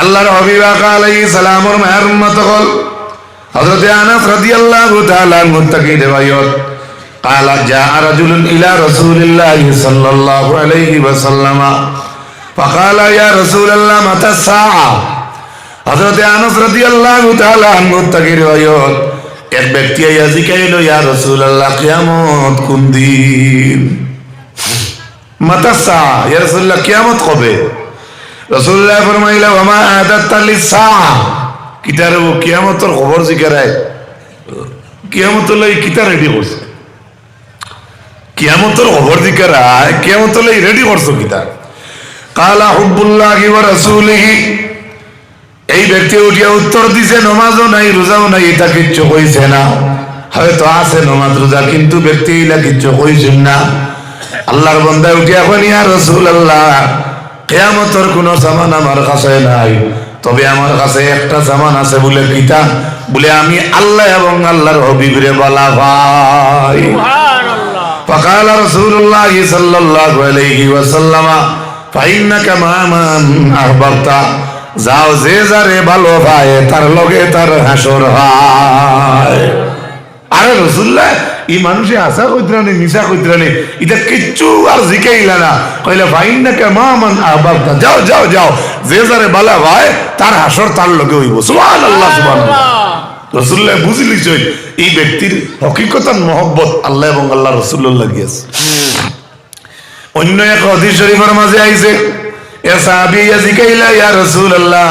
আল্লাহর হাবিব আলাইহিস সালামের মায়ের উম্মত হল হযরত আনাস রাদিয়াল্লাহু তাআলা মুত্তাকি রিওয়ায়াত قال جاء رجل الى رسول الله صلى الله عليه وسلم فقال يا رسول الله متى الساعه হযরত আনাস রাদিয়াল্লাহু তাআলা মুত্তাকি রিওয়ায়াত এক ব্যক্তি আইয়া কইল ইয়া রাসূলুল্লাহ কিয়ামত কোন দিন মাতা সা ইয়া রাসূলুল্লাহ কিয়ামত কবে রাসূলুল্লাহ ফরমাইলা ওয়া মা আদাত লিসা কিতার ও কিয়ামতের খবর জিকারায় কিয়ামত লই কিতা রেডি করছ কিয়ামতের খবর জিকারায় কিয়ামত লই রেডি করছো কিতা কালা হুব্বুল্লাহি ওয়া রাসূলিহি এই ব্যক্তি উঠিয়া উত্তর দিছে নামাজও নাই রোজাও নাই এটা কিচ্ছু কইছে না হয়তো আছে নামাজ রোজা কিন্তু ব্যক্তি ইলা কিচ্ছু কইছেন না আল্লাহর বান্দা উঠিয়া কইল ইয়া রাসূলুল্লাহ কিয়ামতের কোনো সামান আমার কাছে নাই তবে আমার কাছে একটা সামান আছে বলে কিতা বলে আমি আল্লাহ এবং আল্লাহর হাবিবরে বলা ভাই সুবহানাল্লাহ فقال رسول الله صلى الله عليه وسلم فإنك مع من أحببت যাও যে যারে ভালো পায় তার লগে তার হাসর হয় আরে রাসূলুল্লাহ এই মানুষে আশা কইতরানি মিশা কইতরানি এটা কিচ্ছু আর জিকাইলা না কইলা ফাইন্নাকা মা মান আহবাবতা যাও যাও যাও যে যারে ভালো পায় তার হাসর তার লগে হইব সুবহানাল্লাহ সুবহানাল্লাহ রাসূলুল্লাহ বুঝিলিছেন এই ব্যক্তির হকিকতান মহব্বত আল্লাহ এবং আল্লাহ রাসূলুল্লাহ লাগিয়েছে অন্য এক হাদিস শরীফের মাঝে আইছে এ সাহাবী জিকাইলা ইয়া রাসূলুল্লাহ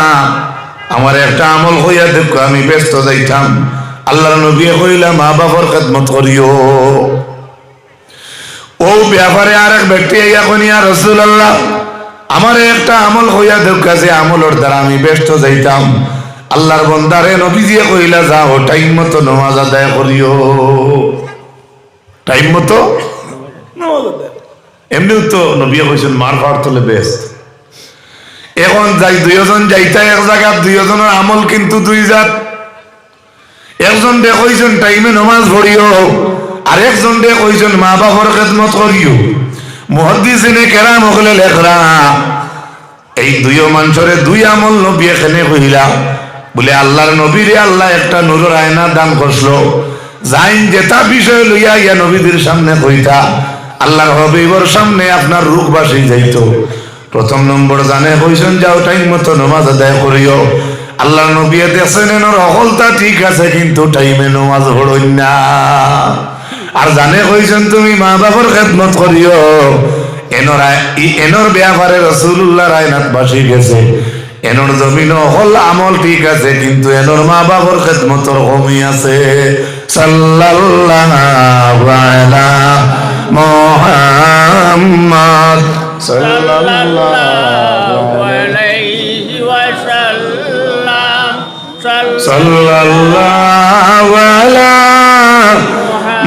আমার একটা আমল হইয়া দেখো আমি ব্যস্ত যাইতাম আল্লাহর নবী কইলা মা বাবার খিদমত করিও ও ব্যাপারে আরেক ব্যক্তি ইয়া কইনি ইয়া রাসূলুল্লাহ আমার একটা আমল হইয়া দেখো যে আমলের দ্বারা আমি ব্যস্ত যাইতাম আল্লাহর বান্দারে নবীজি কইলা যাও টাইম মতো নামাজ আদায় করিও টাইম মতো নামাজ আদায় এমনিও তো নবী কইছেন মার ফার তোলে বেস্ট এখন যাই দুইজন যাইতা এক জায়গা দুইজনের আমল কিন্তু দুই জাত একজন দে কইছেন টাইমে নামাজ পড়িও আর একজন দে কইছেন মা বাবার খিদমত করিও মুহাদ্দিসিনে কেরাম হলে লেখরা এই দুইও মানুষরে দুই আমল নবী এখানে কইলা বলে আল্লাহর নবীরে আল্লাহ একটা নূরের আয়না দান করলো যাইন যেটা বিষয় লইয়া ইয়া নবীদের সামনে কইতা আল্লাহর হাবিবের সামনে আপনার রূপ বাসি যাইতো প্রথম নম্বর জানে কইছেন যাও টাইম মতো নামাজ আদায় করিও আল্লাহর নবী দেখছেন এর অহলতা ঠিক আছে কিন্তু টাইমে নামাজ পড়ই না আর জানে কইছেন তুমি মা বাবার খিদমত করিও এনর ব্যাপারে রাসূলুল্লাহর আয়নাত বাসি গেছে এনর জমিন হল আমল ঠিক আছে কিন্তু এনর মা বাবার খিদমতর কমি আছে সাল্লাল্লাহু আলা মুহাম্মদ সাল্লাল্লাহু আলাইহি ওয়াসাল্লাম সাল্লাল্লাহু আলা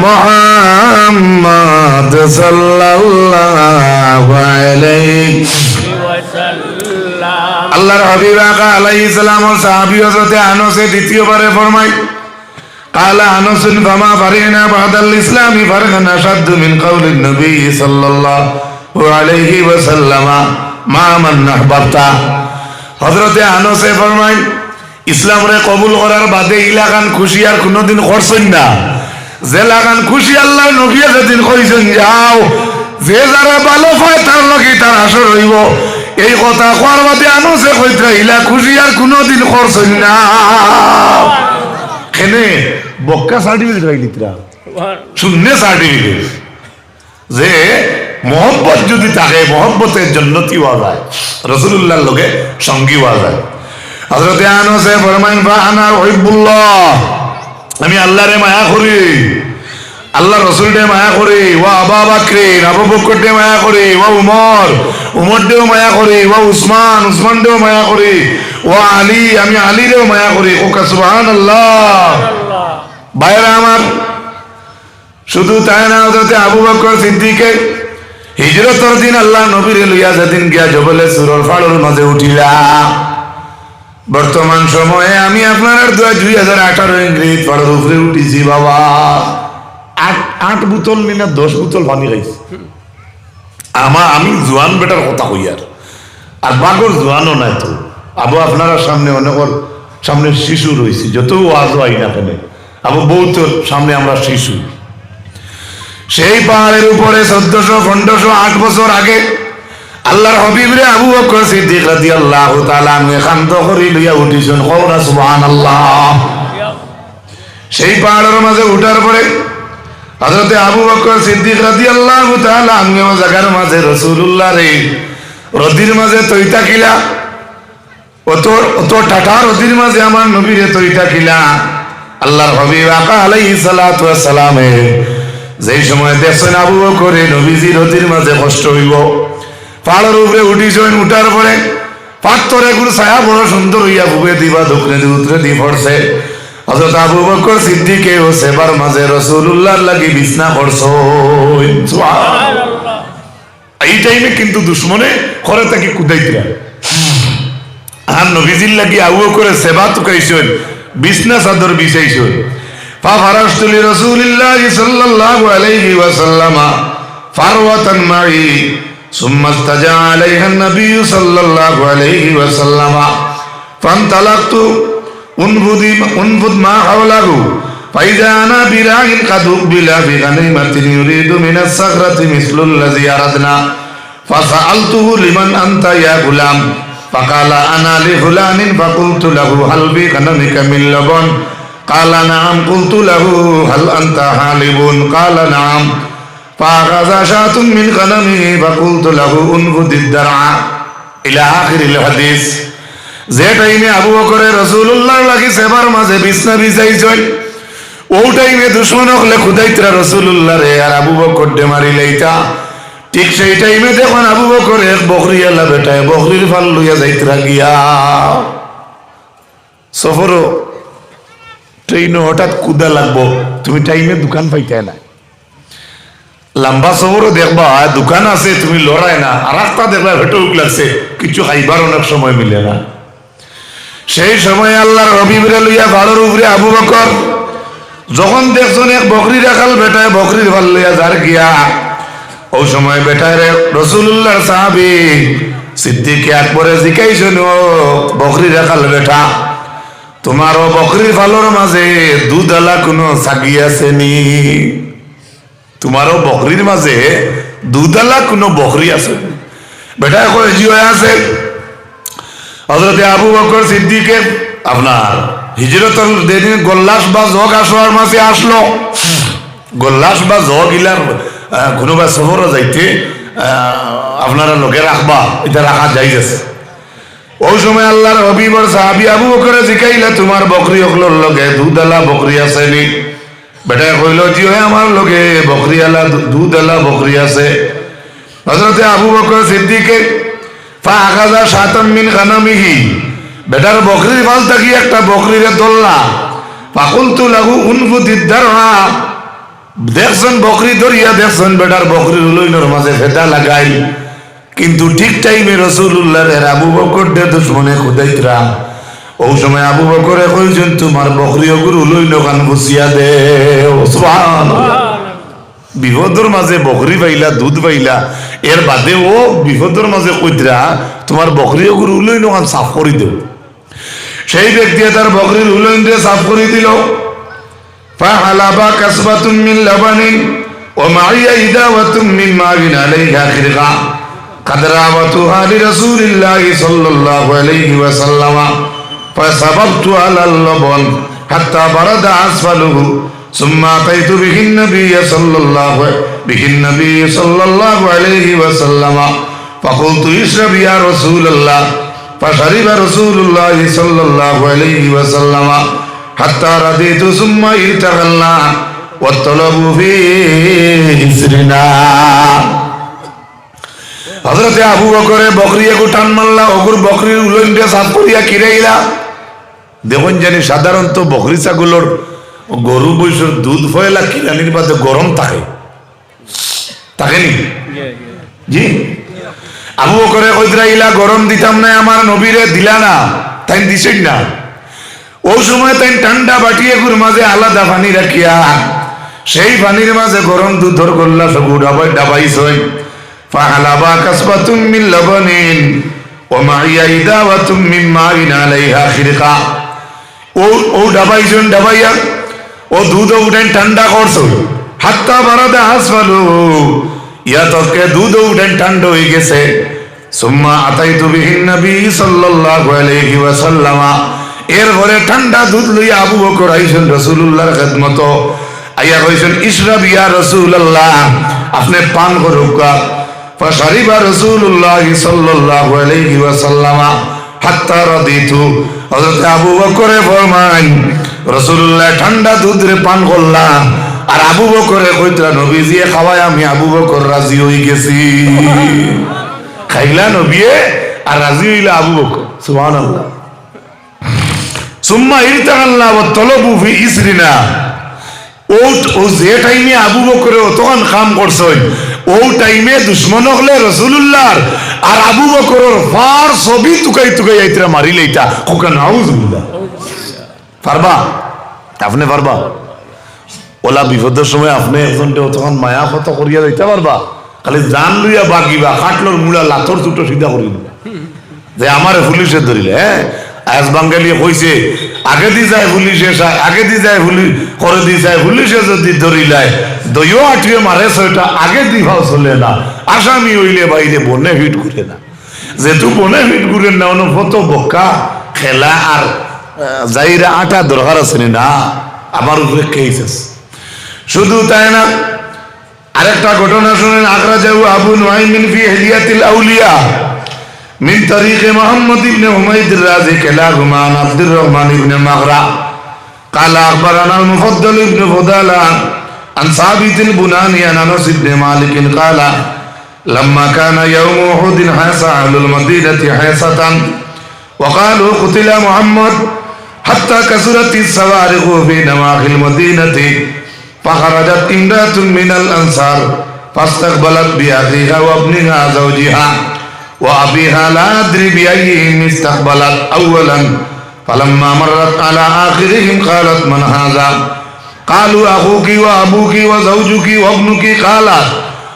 মুহাম্মদ সাল্লাল্লাহু আলাইহি ওয়াসাল্লাম আল্লাহর হাবিব আলাইহিস সালাম ও সাহাবী হযরত আনাস দ্বিতীয়বারে ফরমায় قال أنس فما فرحنا بعد الإسلام فرحا أشد من قول النبي صلى الله عليه وسلم ما من أحببت হযরত আনাস ফরমায় ইসলাম রে কবুল করার বাদে ইলাকান খুশি আর কোনদিন করছেন না যে লাগান খুশি আল্লাহ নবী যেদিন কইছেন যাও যে যারা ভালো পায় তার লগে তার আসর হইব এই কথা কোয়ার বাদে আনাস কইতরা ইলা খুশি আর কোনদিন করছেন না কেনে বক্কা সার্টিফিকেট রাইলিতরা শূন্য সার্টিফিকেট যে মোহব্বত যদি থাকে মোহব্বতের জন্নতি হওয়া যায় রাসূলুল্লাহর লগে সঙ্গী হওয়া যায় হযরত আনাস ফরমান ফানা উহিব্বুল্লাহ আমি আল্লাহরে মায়া করি আল্লাহ রাসূলরে মায়া করি ওয়া আবু বকর আবু বকরকে মায়া করি ওয়া উমরকেও মায়া করি ওয়া উসমানকেও মায়া করি ওয়া আলী আমি আলীরেও মায়া করি ওকা সুবহানাল্লাহ ভাইরা আমার শুধু তাই না হযরত আবু বকর সিদ্দিক হিজরতের দিন আল্লাহ নবীরে লইয়া যেদিন গিয়া জবলে সুরর ফাড়ের মাঝে উঠিলা বর্তমান সময়ে আমি আপনার 2018 ইংরেজ ফাড়ের উপরে উঠিছি বাবা 8 বোতল না 10 বোতল পানি খাইছি আমি জোয়ান বেটার কথা কই আর বাগর জোয়ানও নাই তো আবু আপনারা সামনে অনেক সামনে শিশু রয়েছে, যত ওয়াজ হয় না কেন আবু বহুত সামনে আমরা শিশু। সেই পাহাড়ের উপরে 1400-1508 বছর আগে আল্লাহর হাবিবরে আবু বকর সিদ্দিক রাদিয়াল্লাহু তাআলা আনহু একান্ত করে লইয়া উঠিছেন, কওরা সুবহানাল্লাহ। সেই পাহাড়ের মাঝে উঠার পরে হযরতে আবু বকর সিদ্দিক রাদিয়াল্লাহু তাআলা আনহু জায়গার মাঝে রাসূলুল্লাহ রে রদির মাঝে তৈতা কিলা, অত টাটা রদির মাঝে আমার নবীরে তৈতা কিলা। আল্লাহর হাবিব আকা আলাইহিস সালাতু ওয়াস সালামে যেই সময় দেখছেন আবু বকরে নবীজি রদির মাঝে কষ্ট হইব, পাহাড়ের উপরে উঠিছেন। উঠার পরে পাথরে গুলো ছায়া বড় সুন্দর হইয়া বুবে দিবা দক্ষিণে দিয়ে উত্তরে দিয়ে পড়ছে। হযরত আবু বকর সিদ্দিকে ও সেবার মাঝে রাসূলুল্লাহর লাগি বিছনা করছো। সুবহানাল্লাহ। এই টাইমে কিন্তু দুশমনে করে তাকে কুদাইতরা, আর নবীজির লাগি আবু বকরের সেবা তুকাইছেন, বিছনা চাদর বিছাইছেন। ففرشت لرسول الله صلى الله عليه وسلم فروة معي ثم استجع عليها النبي صلى الله عليه وسلم فانطلقت انفذ ما حوله فإذا أنا براع قد أقبل بغنيمة يريد من الصخرة مثل الذي أردنا فسألته لمن أنت يا غلام فقال أنا لفلان فقلت له هل بغنمك من لبن قال نعم قلت له هل أنت حالب قال نعم فأخذ شاة من غنمه فقلت له انفذ الدرع إلى آخر الحديث। যে টাইমে আবু বকর রাসূলুল্লাহর লাগি সেবার মাঝে বিছনা বিছাইছেন, ও টাইমে দুশমন হলে খুদাইতরা রাসূলুল্লাহ রে আর আবু বকর ডে মারি লাইতা। ঠিক সেই টাইমে দেখুন আবু বকর এক বকরিয়ালা বেটায় বকরির ফাল লইয়া যাইতরা গিয়া সফরও ট্রেনে হঠাৎ কুদা লাগবো, তুমি টাইমে দোকান পাইতে না, লম্বা সফরও দেখবা দোকান আছে তুমি লড়াই না, আর রাস্তা দেখবা ভেটুক লাগছে, কিছু খাইবার অনেক সময় মিলে না। সেই সময় আল্লাহর হাবিবরে লইয়া বাড়ির উপরে আবু বকর যখন দেখছেন এক বকরি রাখাল বেটায় বকরির ভাল লইয়া যার গিয়া, ওই সময় বেটায় রাসূলুল্লাহর সাহাবী সিদ্দিক আকবরে জিকাইছেন, ও বকরি রাখাল বেটা তোমারও বকরির ফালোর মাঝে দুধালা কোনো ছাগি আছে নি? তোমারও বকরির মাঝে দুধালা কোনো বকরি আছে? বেটা কয় জি আছে। হযরতে আবু বকর সিদ্দিকে আপনার হিজরতের দিন গল্লাস বা জগ আসবার মাঝে আসলো, গল্লাস বা জগ ইলার কোনোবা সফরও যাইতে আপনারা লোকে রাখবা, এটা রাখা যাইতেছে। ওই সময় আল্লাহর হাবিবর সাহাবী আবু বকরে জিকাইলা তোমার বকরি অকলর লগে দুধালা বকরি আছে নি? বেটা কইল জি আমার লগে বকরিয়ালা দুধালা বকরি আছে। হযরতে আবু বকর সিদ্দিকে ফাআখাযা শাতাম মিন গানামিহি, বেটার বকরির ফাল থাকি একটা বকরিরে ধরলা, ফাকুলতু লাহু উনফুদিদ দারহা, দেখছেন বকরি ধরিয়া দেখছেন বেটার বকরির উলইনের মাঝে ফেটা লাগাই, কিন্তু ঠিক টাইমে রাসূলুল্লাহ এর আবু বকর দে দুশমনে খুদাইতরা। ওই সময় আবু বকরে কইছেন তোমার বকরি ওগুর উলইন কান বুঝিয়া দে। সুবহানাল্লাহ। বিপদের মাঝে বকরি পাইলা দুধ পাইলা, এর বাদে ও বিপদের মাঝে কইতরা তোমার বকরি ওগুর উলইন কান সাফ করে দেও। সেই ব্যক্তি তার বকরির উলইন দিয়ে সাফ করে দিল। ফাহালাবা কাসবাতুম মিন লাবানিন ওয়া মাইয়া ইদাওয়াতুম মিন মাইন আলাইহা খিরকা কাদরাওয়াতুহা লিরাসূলিল্লাহি সাল্লাল্লাহু আলাইহি ওয়াসাল্লাম ফাসাবাবতু আলাল লাবান হাত্তা বারাদা আসফালুহু সুম্মা আতাইতু বিহিন নবিয়্য সাল্লাল্লাহু আলাইহি ওয়াসাল্লাম ফাকুলতু ইশরাব ইয়া রাসূলুল্লাহ ফাশারিবা রাসূলুল্লাহি সাল্লাল্লাহু আলাইহি ওয়াসাল্লাম হাত্তা রাদিতু সুম্মা ইলতাগালনা ওয়া তালাবু ফি ইসরিনা। হযরতে আবু বকরে বকরি এগু টান মারলা, ওগুর বকরির উলইনটা সাফ করিয়া কিরাইলা। দেখুন জানি সাধারণত বকরি ছাগলের গরু বৈশর দুধ ফয়লা কিরানির বাদে গরম থাকে, থাকেনি জি? আবু বকরে কইতরা ইলা গরম দিতাম না, আমার নবীরে দিলা না, তাই দিছেন না। ওই সময় তাই ঠান্ডা বাটিয়ে গুর মাঝে আলাদা পানি রাখিয়া সেই পানির মাঝে গরম দুধর গল্লা সবু ডাবাইছই। ফাহালাবা কাসবাতুম মিন লাবানিন ওয়া মাইয়া ইদাওয়াতুম মিন মাইন আলাইহা খিরকা ও ডাবাইজন ডাবাইয়া ও দুধ উঠেন ঠান্ডা করছো হাত্তা বারাদা আসফালু ইয়া তকে দুধ উঠেন ঠান্ডা হয়ে গেছে সুম্মা আতাইতু বিহিন নবী সাল্লাল্লাহু আলাইহি ওয়াসাল্লাম এরপরে ঠান্ডা দুধ লইয়া আবু বকর আইছেন রাসূলুল্লাহর খিদমত আইয়া কইছেন ইশরাব ইয়া রাসূলুল্লাহ আপনি পান করুকা ফাশারিবা রাসূলুল্লাহ সাল্লাল্লাহু আলাইহি ওয়াসাল্লাম হাত্তা রাদিতু হযরত আবু বকরে ফরমান রাসূলুল্লাহ ঠান্ডা দুধ রে পান করলাম আর আবু বকরে কইতরা নবীজি খাওয়ায় আমি আবু বকর রাজি হই গেছি খাইলা নবিয়ে আর রাজি হইলা আবু বকর সুবহানাল্লাহ সুম্মা ইরতাকাল্লা ওয়া তলবু ফি ইসরিনা ও যে টাইমে আবু বকরে তখন কাম করছেন ও টাইমে দুশমন হলে রাসূলুল্লাহর আর আবু বকরের ফার ছবি তুকাই তুকাই আইতরা মারি লইতা কোকা নাউজুবিল্লাহ পারবা আপনি পারবা ওলা বিপদের সময় আপনি একজনকে তখন মায়া কত করিয়া লইতে পারবা খালি জান লইয়া বাগিবা খাটলোর মূলা লাথর দুটো সিধা করি যে আমার পুলিশে ধরিলে হ্যাঁ আজ বাঙালি কইছে আগে দি যায় পুলিশে আগে দি যায় পুলিশ করে দি যায় পুলিশে যদি ধরিলায় দইও আঠিয়ে মারে সেটা আগে দি ভাও চলে না আসামি হইলে বাইরে বনে হিট করে না যেহেতু বনে হিট করে না অন্য কত বক্কা খেলা আর যাইরা আটা দরকার আছে না আমার উপরে কেস আছে শুধু তাই না আরেকটা ঘটনা শুনেন আখরাজাহু আবু নুআইমিন ফি হিলিয়াতিল আউলিয়া من طريق محمد بن حميد الرازي كلاهما عن عبد الرحمن بن مغرى قال أخبرنا المفضل بن فضالة عن ثابت البناني عن أنس بن مالك قال لما كان يوم أحد حاس أهل المدينة حيصة وقالوا قتل محمد حتى كثرت الصواريخ في نواحي المدينة فخرجت امرأة من الأنصار فاستقبلت بأخيها وابنها زوجها وأبيها لا أدري بأيهم استقبلت أولا فلما مرت على آخرهم قالت من هذا قالوا أخوك وأبوك وزوجك وابنك قالت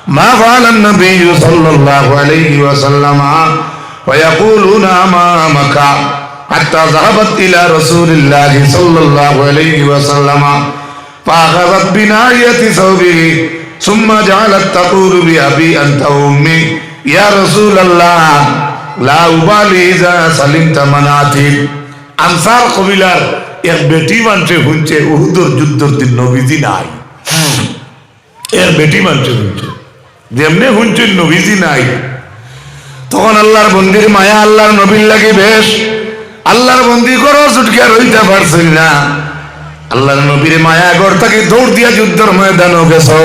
ما فعل النبي صلى الله عليه وسلم ويقولون أمامك حتى ذهبت إلى رسول الله صلى الله عليه وسلم فأخذت بناية ثوبه ثم جعلت تقول بأبي أنت وأمي يا رسول الله لا أبالي إذا سلمت مناطق আনসার কবিলার এক বেটি মানুষে শুনছে উহুদের যুদ্ধের দিন নবীজি নাই এর বেটি মানুষে শুনছে যেমনি শুনছেন নবীজি নাই তখন আল্লাহর বন্দির মায়া আল্লাহর নবীর লাগে বেশ আল্লাহর বন্দি করো ছুটকিয়া রইতে পারছেন না আল্লাহর নবীর মায়া ঘর থেকে দৌড় দিয়া যুদ্ধের ময়দানও গেছে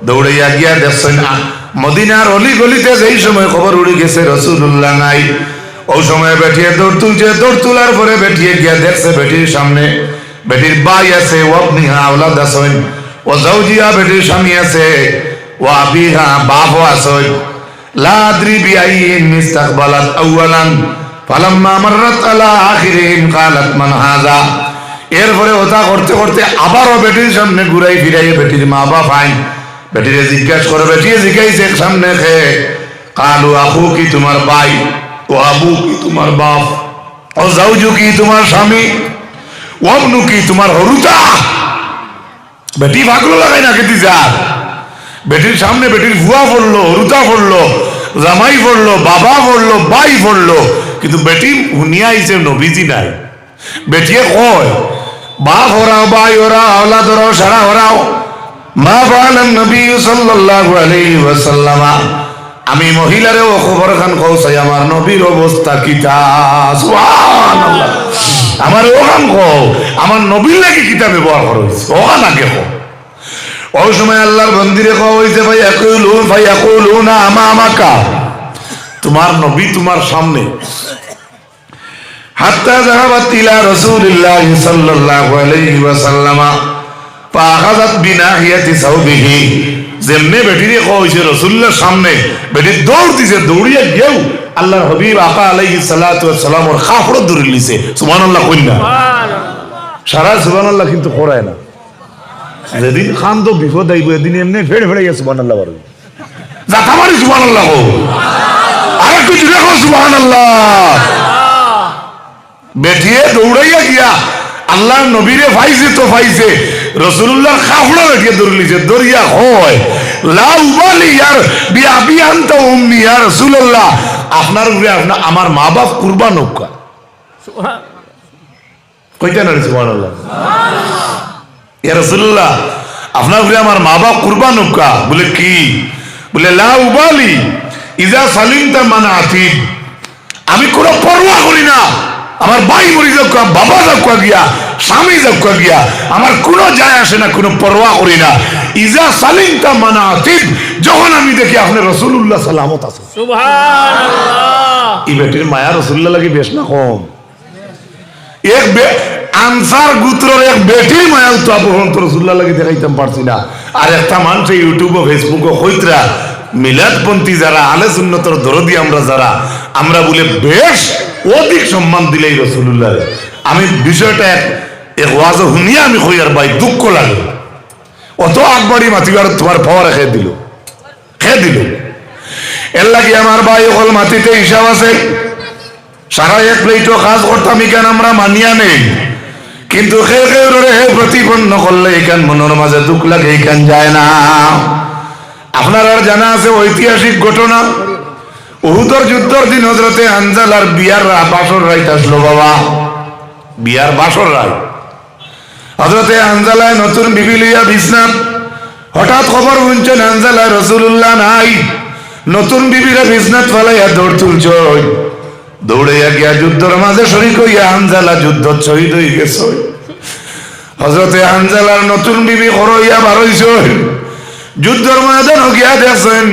দৌড়াইয়া গিয়া দেখছেন মদিনার অলি গলিতে যেই সময় খবর উড়ে গেছে রাসূলুল্লাহ নাই ওই সময় বেটিয়ে দৌড় তুলছে দৌড় তোলার পরে বেটিয়ে গিয়া দেখছে বেটির সামনে বেটির ভাই আছে ও আপনিহা আওলাদ আছেন ও জাওজিয়া বেটির স্বামী আছে ও আবিহা বাপও আছে লা আদরি বিআইহিম ইস্তাকবালাত আওয়ালান ফালাম্মা মাররাত আলা আখিরিহিম ক্বালাত মান হাযা এরপরে ওটা করতে করতে আবারও বেটির সামনে ঘুরাই ফিরাই বেটির মা বাপ আইন বেটিরে জিজ্ঞাসা করে বেটিয়ে জিজ্ঞাসা সামনে খেয়ে কালু আখু কি তোমার ভাই ও আবু কি তোমার বাপ ও জাউজু কি তোমার স্বামী ও আবনু কি তোমার হরুতা বেটি ভাগলো লাগাই না খেতে যা বেটির সামনে বেটির ভুয়া পড়লো হরুতা পড়লো জামাই পড়লো বাবা পড়লো ভাই পড়লো কিন্তু বেটি হুনিয়া আইছে নবীজি নাই বেটিয়ে কয় বাপ ওরাও ভাই ওরাও আওলাদ ওরাও সারা ওরাও মা ফাআলান নবী সাল্লাল্লাহু আলাইহি ওয়াসাল্লাম আমি মহিলারেও খবর খান কওসাই আমার নবীর অবস্থা কিতা সুবহানাল্লাহ আমার ওখান কও আমার নবীর লাগি কিতা ব্যবহার করছ ওখান আগে কও ওই সময় আল্লাহর বন্দিরে কও হইছে ভাই ইয়াকুলুনা আমামাকা তোমার নবী তোমার সামনে হাত্তা যাহাবাত ইলা রাসূলিল্লাহ সাল্লাল্লাহু আলাইহি ওয়াসাল্লাম ফাআখাযাত বিনাহিয়াতি সাওবিহি যেমনে বেটিরে কইছে রাসূলুল্লাহর সামনে বেটি দৌড় দিছে দৌড়িয়া গেও আল্লাহর হাবিব আকা আলাইহিস সালাতু ওয়াস সালামের খাফড় ধরে লিছে সুবহানাল্লাহ কইনা সুবহানাল্লাহ সারা সুবহানাল্লাহ কিন্তু করায় না যেদিন খান তো বিপদ আইব এদিন এমনি ফেড়ে ফেড়ে গেছে সুবহানাল্লাহ বলে যাতা মারি সুবহানাল্লাহ কও আরে একটু জুড়ে কর সুবহানাল্লাহ। বেটিয়ে দৌড়াইয়া গিয়া আল্লাহ নবীরে পাইছে তো পাইছে, রাসূলুল্লাহ খাফড়া বেটিয়ে দৌড়লিছে, দৌড়িয়া হয় লা উবালি ইয়ার বিআবি আনতা উম্মি ইয়া রাসূলুল্লাহ, আপনার উপরে আপনার আমার মা বাপ কুরবান হোক। কইতে না সুবহানাল্লাহ, ইয়া রাসূলুল্লাহ আপনার উপরে আমার মা বাপ কুরবান হোক। বলে কি? বলে লা উবালি ইজা সালিমতা মানাতিব, আমি কোনো পরোয়া করি না আমার ভাই মরি যাক, বাবা যাক গিয়া, স্বামী যাক গিয়া, আমার কোনো যায় আসে না, কোনো পরোয়া করি না। ইজা সালিমতা মানাতিব, যখন আমি দেখি আপনি রাসূলুল্লাহ সালামত আছে। সুবহানাল্লাহ। এই বেটির মায়া রাসূলুল্লাহ লাগি বেশ না কম। এক আনসার গোত্রের এক বেটির মায়া তো আপন তো রাসূলুল্লাহ লাগি দেখাইতাম পারছি না। আর একটা মানুষ ইউটিউব ও ফেসবুক ও কইতরা মিলাদপন্থী যারা, আলে সুন্নতর দরদি আমরা যারা, আমরা বলে বেশ অধিক সম্মান দিলেই রাসূলুল্লাহ। আমি বিষয়টা এক ওয়াজ শুনিয়া আমি কই আর ভাই দুঃখ লাগে, অত আকবাড়ি মাতিবার তোমার পাওয়ার খেয়ে দিল। এর লাগে আমার ভাই হল মাটিতে হিসাব আছে, সারা এক প্লেটও কাজ করতাম এখান আমরা মানিয়া নেই, কিন্তু হে প্রতিপন্ন করলে এখান মনের মাঝে দুঃখ লাগে, এখান যায় না। আপনার আর জানা আছে ঐতিহাসিক ঘটনা, উহুদের যুদ্ধের দিন হযরতে হানজালার বিয়ার বাসর রাইত আসলো। বাবা বিয়ার বাসর রাত, হযরতে হানজালায় নতুন বিবি লইয়া বিছনাত, হঠাৎ খবর শুনছেন হানজালায় রাসূলুল্লাহ নাই। নতুন বিবিরা বিছনাত ফেলাইয়া দৌড় তুলছ, দৌড়াইয়া গিয়া যুদ্ধের মাঝে শরীক হইয়া হানজালা যুদ্ধ শহীদ হয়ে গেছে। হযরতে হানজালার নতুন বিবি হইয়া বার হইছে, যুদ্ধের ময়দান গিয়া দেখছেন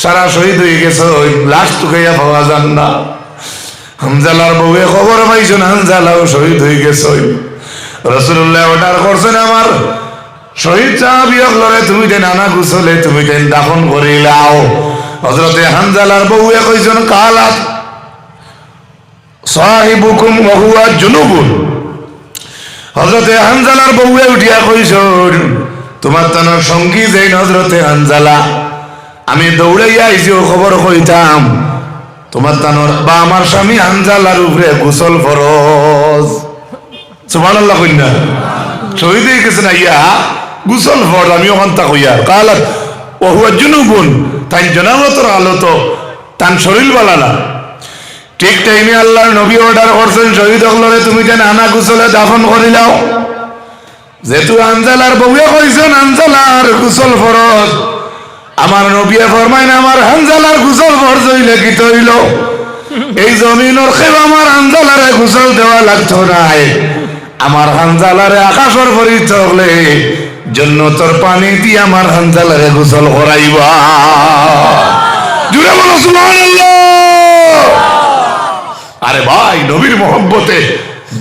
সারা শহীদ হয়ে গেছে, লাশ টুকাইয়া পাওয়া যান না। হানজালার বউয়ে খবর পাইছেন হানজালাও শহীদ হয়ে গেছে। রাসূলুল্লাহ অর্ডার করছেন আমার শহীদ সাহাবীর লড়ে তুমি যে নানা গোসলে তুমি যে দাফন করিলাও। হযরতে হানজালার বউয়ে কইছেন কালাত সাহিবুকুম ওয়া হুয়া জুনুবুন। হযরতে হানজালার বউয়ে উঠিয়া কইছেন তোমার তানার সঙ্গী যে হযরতে হানজালা, আমি দৌড়াইয়া আইছি ও খবর কইতাম তোমার তানোর বা আমার স্বামী হানজালার উপরে গোসল ফরজ। সুবহানাল্লাহ কইনা শহীদ হয়ে গেছে না ইয়া গোসল ফরজ। আমি ওখান তা কইয়া কালাত ওয়া হুয়া জুনুবুন, তাই জনাবতর আলত তান শরীর বালালা। ঠিক টাইমে আল্লাহর নবী অর্ডার করছেন শহীদ হলরে তুমি যেন আনা গোসলে দাফন করিলাও। যেহেতু হানজালার বউয়ে কইছেন হানজালার গোসল ফরজ, আমার নবী ফরমাইন আমার হানজালার গোসল ফরজ হইলে কি হইল? এই জমিনের খেব আমার হানজালারে গোসল দেওয়া লাগতো নাই, আমার হানজালারে আকাশের ফরিত হলে জান্নাতের পানি দিয়ে আমার হানজালারে গোসল করাইবা। জুড়ে বলো সুবহানাল্লাহ। আরে ভাই নবীর মহব্বতে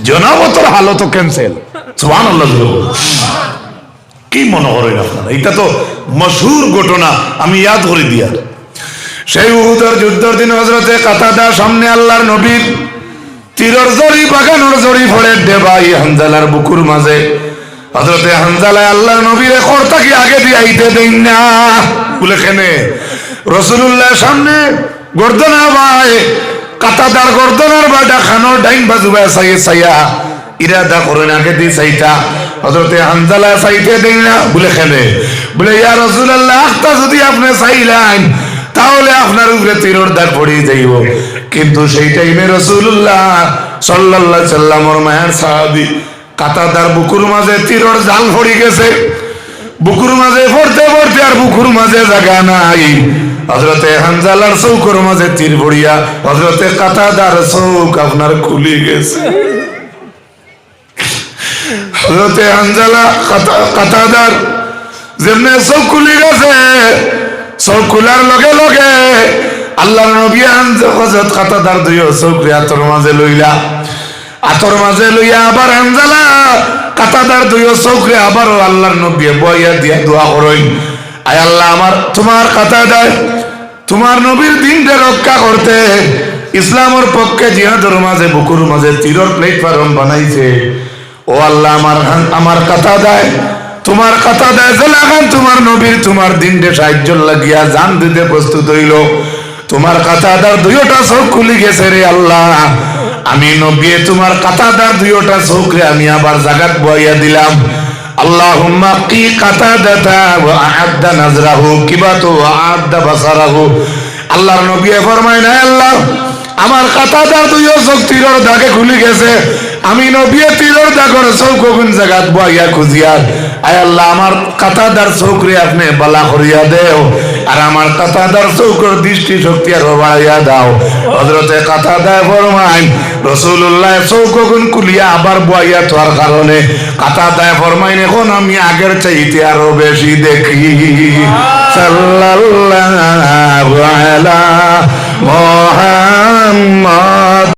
জনাবতর হালত ক্যান্সেল। সুবহানাল্লাহ। কি মনে করেন আপনারা? এটা তো মশহুর ঘটনা, আমি ইয়াদ করে দিয়া। সেই উহুদের যুদ্ধের দিন হযরতে কাতাদা সামনে আল্লাহর নবীর তীরের জড়ি বাগানোর জড়ি ফড়ে দেবাই হানজালার বুকুর মাঝে। হযরতে হানজালা আল্লাহর নবীর খরতাকে আগে দিয়ে আইতে দেন না বলে কেনে রাসূলুল্লাহ সামনে গর্দনা ভাই কাতাদার গর্দনার বাটা খানোর ডাইন বাজু সাইয়া ইরাদা করেন আগে দিয়ে চাইটা। হযরতে হানজালা চাইতে দেন না বলে কেনে বলে ইয়া রাসূলুল্লাহ আখতা যদি আপনি চাইলেন তাহলে আপনার উপরে তীরের দাগ পড়ে যাইব। কিন্তু সেই টাইমে রাসূলুল্লাহ সাল্লাল্লাহু আলাইহি সাল্লামের মায়ের সাহাবী কাতাদার বুকুর মাঝে তীরের জাল পড়ে গেছে। বুকুর মাঝে পড়তে পড়তে আর বুকুর মাঝে জায়গা নাই। হযরতে হানজালার চৌকের মাঝে তীর পড়িয়া হযরতে কাতাদার চৌক আপনার খুলে গেছে। হযরতে হানজালা কাতাদার যেমনে চৌক খুলে গেছে, চৌক খোলার লগে লগে আল্লাহর নবী হযরত কাতাদার দুই চৌক আতর মাঝে লইলা, আতর মাঝে লইয়া আবার হানজালা কাতাদার দুই চৌকরে আবার আল্লাহর নবী বইয়া দিয়া দোয়া করেন, আয় আল্লাহ আমার তোমার কাতাদায় তোমার নবীর দিনকে রক্ষা করতে ইসলামের পক্ষে জিহাদের মাঝে বুকুর মাঝে তীরের প্ল্যাটফর্ম বানাইছে। ও আল্লাহ আমার কাতাদায় তোমার কাতাদায় জেলাখান তোমার নবীর তোমার দিনকে সাহায্য লাগিয়া জান দিতে প্রস্তুত হইল। তোমার কাতাদার দুইটা চোখ খুলে গেছে রে আল্লাহ। আমি নবী তোমার কাতাদার দুইটা চোখ রে আমি আবার জাগাত বইয়া দিলাম। আল্লাহুম্মা কি কাতাদাতা ওয়া আ'adda নাজরাহু কিবাতু ওয়া আ'adda বাসারাহু। আল্লাহর নবী ফরমায় না আল্লাহ আমার কাতাদার দুইও চোখ তীরের দাগে খুলে গেছে, আমি নবী তীরের দাগের চোখ কোন জায়গাত বইয়া খুঁজিয়া আয় আল্লাহ আমার কাতাদার চোখ রে আপনি বালা করিয়া দেও আর আমার কাতাদার চোখের দৃষ্টি শক্তি আর বাড়াইয়া দাও। হযরতে কাতাদা ফরমায় রাসূলুল্লাহ চোখ কোন খুলিয়া আবার বইয়া তোর কারণে কাতাদা ফরমায় এখন আমি আগের চাইতে আরো বেশি দেখি। সাল্লাল্লাহু আলা মুহাম্মদ।